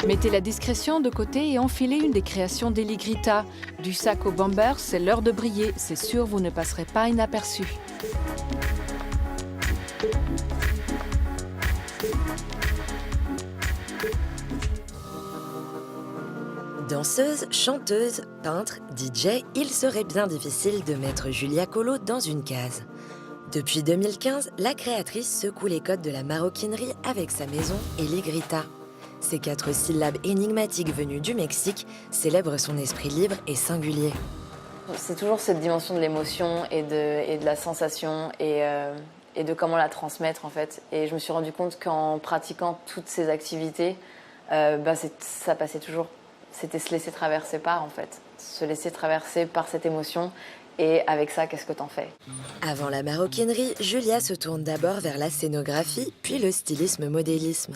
Mettez la discrétion de côté et enfilez une des créations d'Eligrita. Du sac au bomber, c'est l'heure de briller. C'est sûr, vous ne passerez pas inaperçu. Danseuse, chanteuse, peintre, DJ, il serait bien difficile de mettre Julia Collot dans une case. Depuis 2015, la créatrice secoue les codes de la maroquinerie avec sa maison Eligrita. Ces 4 syllabes énigmatiques venues du Mexique célèbrent son esprit libre et singulier. C'est toujours cette dimension de l'émotion et de la sensation et de comment la transmettre en fait. Et je me suis rendu compte qu'en pratiquant toutes ces activités, ça passait toujours. C'était se laisser traverser par en fait. Se laisser traverser par cette émotion et avec ça, qu'est-ce que t'en fais? Avant la maroquinerie, Julia se tourne d'abord vers la scénographie, puis le stylisme-modélisme.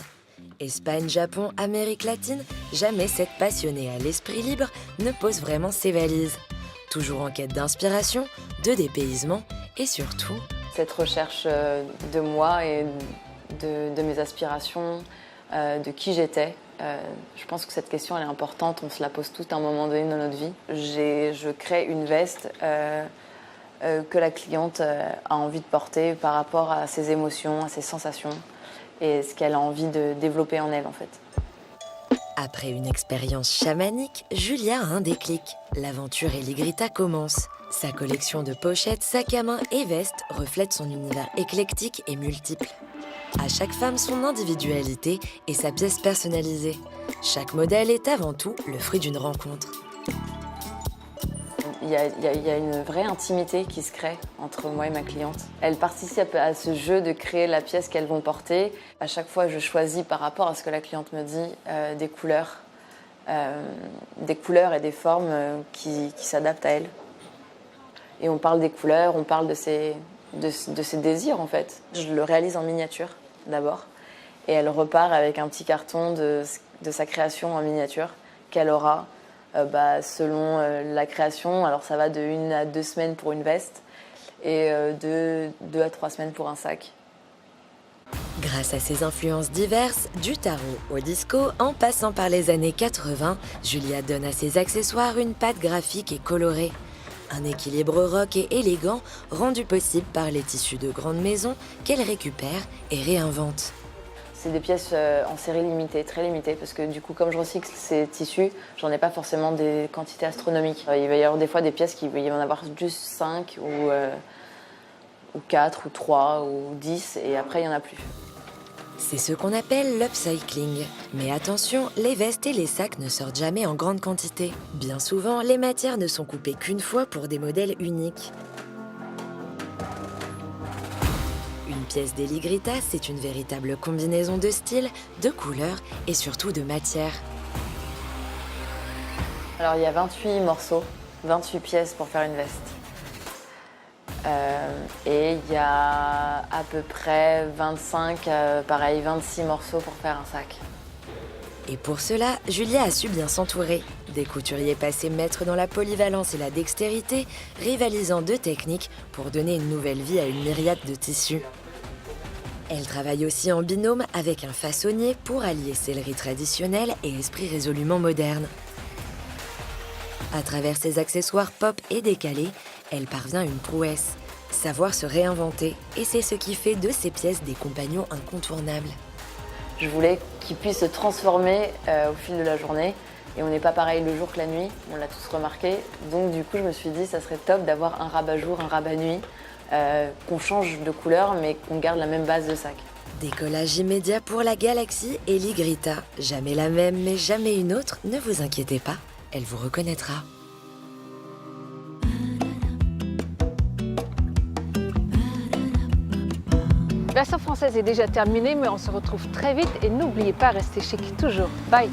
Espagne, Japon, Amérique latine, jamais cette passionnée à l'esprit libre ne pose vraiment ses valises. Toujours en quête d'inspiration, de dépaysement et surtout... Cette recherche de moi et de mes aspirations, de qui j'étais. Je pense que cette question elle est importante, on se la pose toutes à un moment donné dans notre vie. Je crée une veste que la cliente a envie de porter par rapport à ses émotions, à ses sensations et ce qu'elle a envie de développer en elle en fait. Après une expérience chamanique, Julia a un déclic. L'aventure Eligrita commence. Sa collection de pochettes, sacs à main et vestes reflète son univers éclectique et multiple. À chaque femme son individualité et sa pièce personnalisée. Chaque modèle est avant tout le fruit d'une rencontre. Il y a une vraie intimité qui se crée entre moi et ma cliente. Elle participe à ce jeu de créer la pièce qu'elles vont porter. À chaque fois, je choisis par rapport à ce que la cliente me dit des couleurs et des formes qui s'adaptent à elle. Et on parle des couleurs, on parle de ses désirs en fait. Je le réalise en miniature d'abord et elle repart avec un petit carton de sa création en miniature qu'elle aura selon la création. Alors ça va de 1 à 2 semaines pour une veste et de 2 à 3 semaines pour un sac. Grâce à ses influences diverses, du tarot au disco, en passant par les années 80, Julia donne à ses accessoires une patte graphique et colorée. Un équilibre rock et élégant rendu possible par les tissus de grandes maisons qu'elle récupère et réinvente. C'est des pièces en série limitée, très limitée, parce que du coup, comme je recycle ces tissus, j'en ai pas forcément des quantités astronomiques. Il va y avoir des fois des pièces il va y en avoir juste 5 ou 4 ou 3 ou 10 et après il n'y en a plus. C'est ce qu'on appelle l'upcycling. Mais attention, les vestes et les sacs ne sortent jamais en grande quantité. Bien souvent, les matières ne sont coupées qu'une fois pour des modèles uniques. Une pièce d'Eligrita, c'est une véritable combinaison de styles, de couleurs et surtout de matières. Alors il y a 28 morceaux, 28 pièces pour faire une veste. Et il y a à peu près 26 morceaux pour faire un sac. Et pour cela, Julia a su bien s'entourer. Des couturiers passés maîtres dans la polyvalence et la dextérité, rivalisant de techniques pour donner une nouvelle vie à une myriade de tissus. Elle travaille aussi en binôme avec un façonnier pour allier sellerie traditionnelle et esprit résolument moderne. À travers ses accessoires pop et décalés, elle parvient à une prouesse, savoir se réinventer, et c'est ce qui fait de ces pièces des compagnons incontournables. Je voulais qu'ils puissent se transformer au fil de la journée, et on n'est pas pareil le jour que la nuit, on l'a tous remarqué. Donc du coup, je me suis dit, ça serait top d'avoir un rabat-jour, un rabat-nuit, qu'on change de couleur, mais qu'on garde la même base de sac. Décollage immédiat pour la galaxie Eligrita. Jamais la même, mais jamais une autre, ne vous inquiétez pas, elle vous reconnaîtra. Version française est déjà terminée, mais on se retrouve très vite et n'oubliez pas, restez chic toujours. Bye!